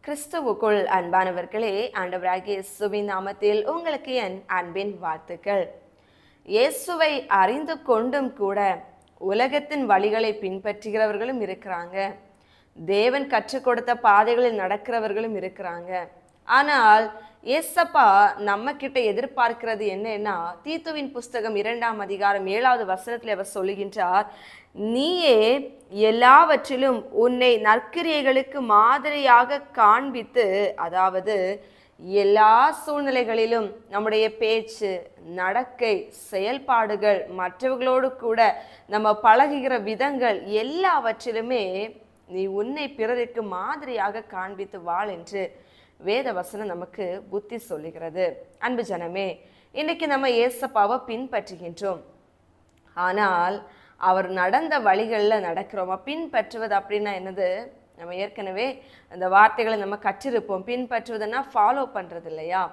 கிறிஸ்துவுக்குள் அன்பானவர்களே, ஆண்டவராகிய இயேசுவின் நாமத்தில் உங்களுக்கு என் அன்பின் வாழ்த்துக்கள். இயேசுவை அறிந்து கொண்டும் கூட உலகத்தின் வழிகளை பின்பற்றுகிறவர்களும் இருக்கிறாங்க. தேவன் கற்றுக் கொடுத்த பாதைகளில் நடக்கிறவர்களும் இருக்கிறாங்க. ஆனால் ஏசப்பா நம்ம கிட்ட எதிர்பார்க்கிறது என்னன்னா, தீத்துவின் புஸ்தகம் 2ஆம் அதிகாரம் 7வது வசனத்தில் அவர் சொல்லுகின்றார், நீயே எல்லாவற்றிலும் உன்னை நற்கிரியைகளுக்கு மாதிரியாக காண்பித்து, அதாவது எல்லா சூழ்நிலைகளிலும் நம்முடைய பேச்சு, நடக்கை, செயல்பாடுகள், மற்றவர்களோடு கூட நம்ம பழகுகிற விதங்கள் எல்லாவற்றிலுமே நீ உன்னை பிறருக்கு மாதிரியாக காண்பித்து வாழ் என்று வேத வசனம் நமக்கு புத்தி சொல்லுகிறது. அன்பு ஜனமே, இன்னைக்கு நம்ம ஏசப்பாவை பின்பற்றுகின்றோம். ஆனால் அவர் நடந்த வழிகளில் நடக்கிறோமா? பின்பற்றுவது அப்படின்னா என்னது? நம்ம ஏற்கனவே அந்த வார்த்தைகளை நம்ம கற்றிருப்போம். பின்பற்றுவதுன்னா ஃபாலோ பண்ணுறது இல்லையா?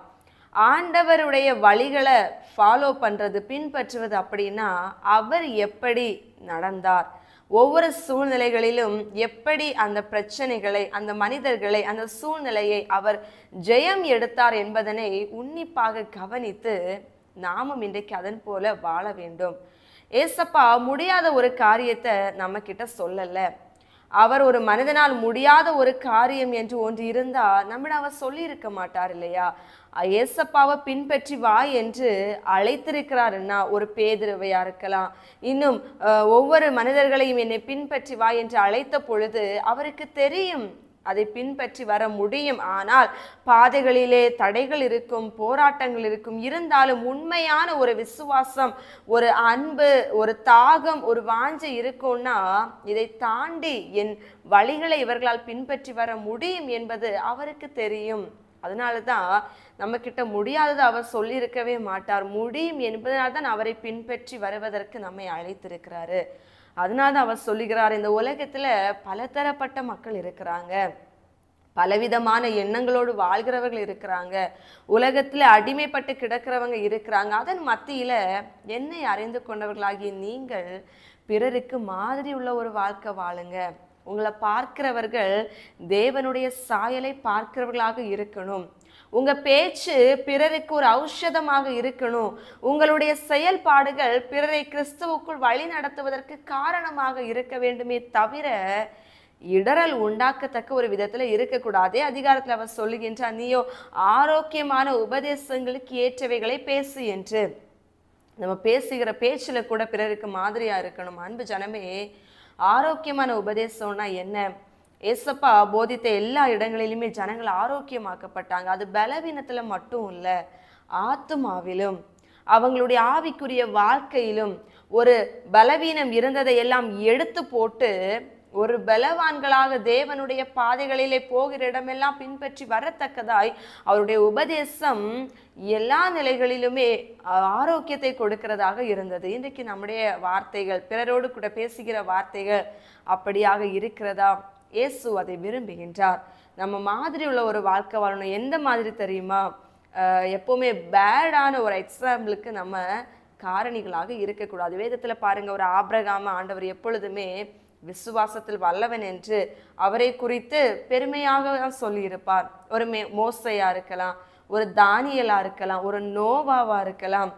ஆண்டவருடைய வழிகளை ஃபாலோ பண்ணுறது, பின்பற்றுவது அப்படின்னா அவர் எப்படி நடந்தார், ஒவ்வொரு சூழ்நிலைகளிலும் எப்படி அந்த பிரச்சனைகளை, அந்த மனிதர்களை, அந்த சூழ்நிலையை அவர் ஜெயம் எடுத்தார் என்பதனை உன்னிப்பாக கவனித்து நாமும் இன்றைக்கு அதன் போல வாழ வேண்டும். ஏசப்பா முடியாத ஒரு காரியத்தை நம்ம கிட்ட சொல்லல. அவர் ஒரு மனிதனால் முடியாத ஒரு காரியம் என்று ஒன்று இருந்தா நம்மிடம் அவர் சொல்லி இருக்க மாட்டார் இல்லையா? ஏசப்பாவை பின்பற்றி வா என்று அழைத்திருக்கிறாருன்னா, ஒரு பேதுருவையா இருக்கலாம், இன்னும் ஒவ்வொரு மனிதர்களையும் என்னை பின்பற்றி வா என்று அழைத்த பொழுது அவருக்கு தெரியும் அதை பின்பற்றி வர முடியும். ஆனால் பாதைகளிலே தடைகள் இருக்கும், போராட்டங்கள் இருக்கும். இருந்தாலும் உண்மையான ஒரு விசுவாசம், ஒரு அன்பு, ஒரு தாகம், ஒரு வாஞ்சை இருக்கும்னா இதை தாண்டி என் வழிகளை இவர்களால் பின்பற்றி வர முடியும் என்பது அவருக்கு தெரியும். அதனால தான் நம்ம கிட்ட முடியாதது அவர் சொல்லியிருக்கவே மாட்டார். முடியும் என்பதனால்தான் அவரை பின்பற்றி வருவதற்கு நம்மை அழைத்திருக்கிறாரு. அதனால தான் அவர் சொல்லுகிறார், இந்த உலகத்துல பலதரப்பட்ட மக்கள் இருக்கிறாங்க, பலவிதமான எண்ணங்களோடு வாழ்கிறவர்கள் இருக்கிறாங்க, உலகத்துல அடிமைப்பட்டு கிடக்கிறவங்க இருக்கிறாங்க. அதன் மத்தியில என்னை அறிந்து கொண்டவர்களாகிய நீங்கள் பிறருக்கு மாதிரி உள்ள ஒரு வாழ்க்கை வாழுங்க. உங்களை பார்க்கிறவர்கள் தேவனுடைய சாயலை பார்க்கிறவர்களாக இருக்கணும். உங்க பேச்சு பிறருக்கு ஒரு ஔஷதமாக இருக்கணும். உங்களுடைய செயல்பாடுகள் பிறரை கிறிஸ்துவுக்குள் வழி நடத்துவதற்கு காரணமாக இருக்க வேண்டுமே தவிர இடரல் உண்டாக்கத்தக்க ஒரு விதத்துல இருக்கக்கூடாதே. அதிகாரத்துல அவர் சொல்லுகின்றார், நீயோ ஆரோக்கியமான உபதேசங்களுக்கு ஏற்றவைகளை பேசு என்று. நம்ம பேசுகிற பேச்சுல கூட பிறருக்கு மாதிரியா இருக்கணும். அன்பு ஜனமே, ஆரோக்கியமான உபதேசம்னா என்ன? ஏசப்பா போதித்த எல்லா இடங்களிலுமே ஜனங்கள் ஆரோக்கியமாக்கப்பட்டாங்க. அது பலவீனத்துல மட்டும் இல்ல, ஆத்துமாவிலும் அவங்களுடைய ஆவிக்குரிய வாழ்க்கையிலும் ஒரு பலவீனம் இருந்ததை எல்லாம் எடுத்து போட்டு ஒரு பலவான்களாக தேவனுடைய பாதைகளிலே போகிற இடமெல்லாம் பின்பற்றி வரத்தக்கதாய் அவருடைய உபதேசம் எல்லா நிலைகளிலுமே ஆரோக்கியத்தை கொடுக்கிறதாக இருந்தது. இன்றைக்கு நம்முடைய வார்த்தைகள், பிறரோடு கூட பேசுகிற வார்த்தைகள் அப்படியாக இருக்கிறதா? இயேசு அதை விரும்புகின்றார். நம்ம மாதிரி உள்ள ஒரு வாழ்க்கை வாழணும். எந்த மாதிரி தெரியுமா? எப்பவுமே பேடான ஒரு எக்ஸாம்பிளுக்கு நம்ம காரணிகளாக இருக்கக்கூடாது. வேதத்துல பாருங்க, ஒரு ஆபிரகாம ஆண்டவர் எப்பொழுதுமே விசுவாசத்தில் வல்லவன் என்று அவரை குறித்து பெருமையாக சொல்லியிருப்பார். ஒரு மோசையா இருக்கலாம், ஒரு தானியலா இருக்கலாம், ஒரு நோவாவா இருக்கலாம்.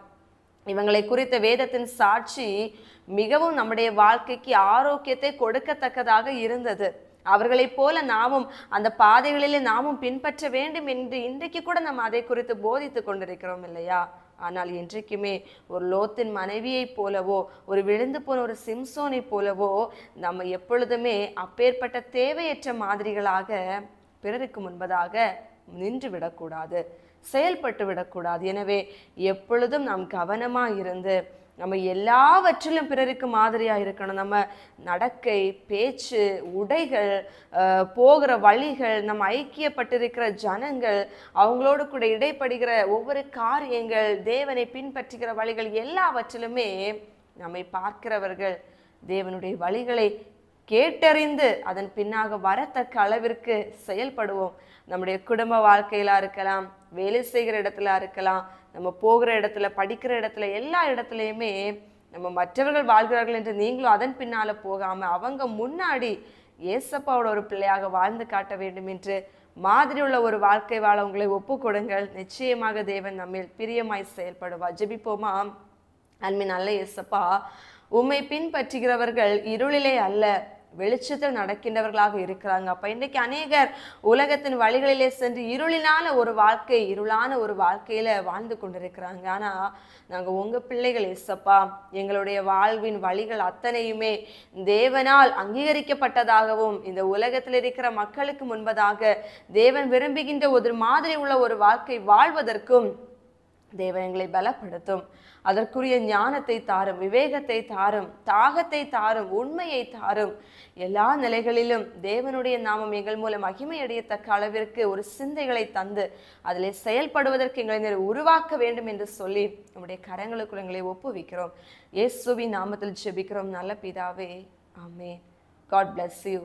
இவங்களை குறித்த வேதத்தின் சாட்சி மிகவும் நம்முடைய வாழ்க்கைக்கு ஆரோக்கியத்தை கொடுக்கத்தக்கதாக இருந்தது. அவர்களை போல நாமும் அந்த பாதைகளிலே நாமும் பின்பற்ற வேண்டும் என்று இன்றைக்கு கூட நம்ம அதை குறித்து போதித்து கொண்டிருக்கிறோம் இல்லையா? ஆனால் இன்றைக்குமே ஒரு லோத்தின் மனைவியை போலவோ, ஒரு விழுந்து போன ஒரு சிம்சோனை போலவோ நம்ம எப்பொழுதுமே அப்பேற்பட்ட தேவையற்ற மாதிரிகளாக பிறருக்கு முன்பதாக நின்று விடக்கூடாது, செயல்பட்டு விடக்கூடாது. எனவே எப்பொழுதும் நாம் கவனமா இருந்து நம்ம எல்லாவற்றிலும் பிறருக்கு மாதிரியா இருக்கணும். நம்ம நடக்கை, பேச்சு, உடைகள், போகிற வழிகள், நம்ம ஐக்கியப்பட்டிருக்கிற ஜனங்கள், அவங்களோடு கூட இடைப்படுகிற ஒவ்வொரு காரியங்கள், தேவனை பின்பற்றுகிற வழிகள் எல்லாவற்றிலுமே நம்மை பார்க்கிறவர்கள் தேவனுடைய வழிகளை கேட்டறிந்து அதன் பின்னாக வரத்தக்க அளவிற்கு செயல்படுவோம். நம்முடைய குடும்ப வாழ்க்கையில இருக்கலாம், வேலை செய்கிற இடத்துல இருக்கலாம், நம்ம போகிற இடத்துல, படிக்கிற இடத்துல, எல்லா இடத்துலையுமே நம்ம மற்றவர்கள் வாழ்கிறார்கள் என்று நீங்களும் அதன் பின்னால போகாம அவங்க முன்னாடி ஏசப்பாவோட ஒரு பிள்ளையாக வாழ்ந்து காட்ட வேண்டும் என்று மாதிரி உள்ள ஒரு வாழ்க்கை வாழ உங்களை ஒப்பு கொடுங்கள். நிச்சயமாக தேவன் நம்மில் பிரியமாய் செயல்படுவார். ஜெபிப்போமா? அன்பின் நல்ல இயேசப்பா, உம்மை பின்பற்றுகிறவர்கள் இருளிலே அல்ல வெளிச்சத்தில் நடக்கின்றவர்களாக இருக்கிறாங்க. அப்ப இன்னைக்கு அநேகர் உலகத்தின் வழிகளிலே சென்று இருளான ஒரு வாழ்க்கையில வாழ்ந்து கொண்டிருக்கிறாங்க. ஆனா நாங்க உங்க பிள்ளைகள் இயேசப்பா. எங்களுடைய வாழ்வின் வழிகள் அத்தனையுமே தேவனால் அங்கீகரிக்கப்பட்டதாகவும் இந்த உலகத்தில் இருக்கிற மக்களுக்கு முன்பதாக தேவன் விரும்புகின்ற ஒரு மாதிரி உள்ள ஒரு வாழ்க்கை வாழ்வதற்கும் தேவன் எங்களை பலப்படுத்தும். அதற்குரிய ஞானத்தை தாரும், விவேகத்தை தாரும், தாகத்தை தாரும், உண்மையை தாரும். எல்லா நிலைகளிலும் தேவனுடைய நாமம் எங்கள் மூலம் மகிமையடையத்தக்க அளவிற்கு ஒரு சிந்தைகளை தந்து அதில் செயல்படுவதற்கு எங்களை உருவாக்க வேண்டும் என்று சொல்லி நம்முடைய கரங்களுக்குள் எங்களை ஒப்புவிக்கிறோம். இயேசுவின் நாமத்தில் ஜெபிக்கிறோம் நல்ல பிதாவே, ஆமென். God bless you.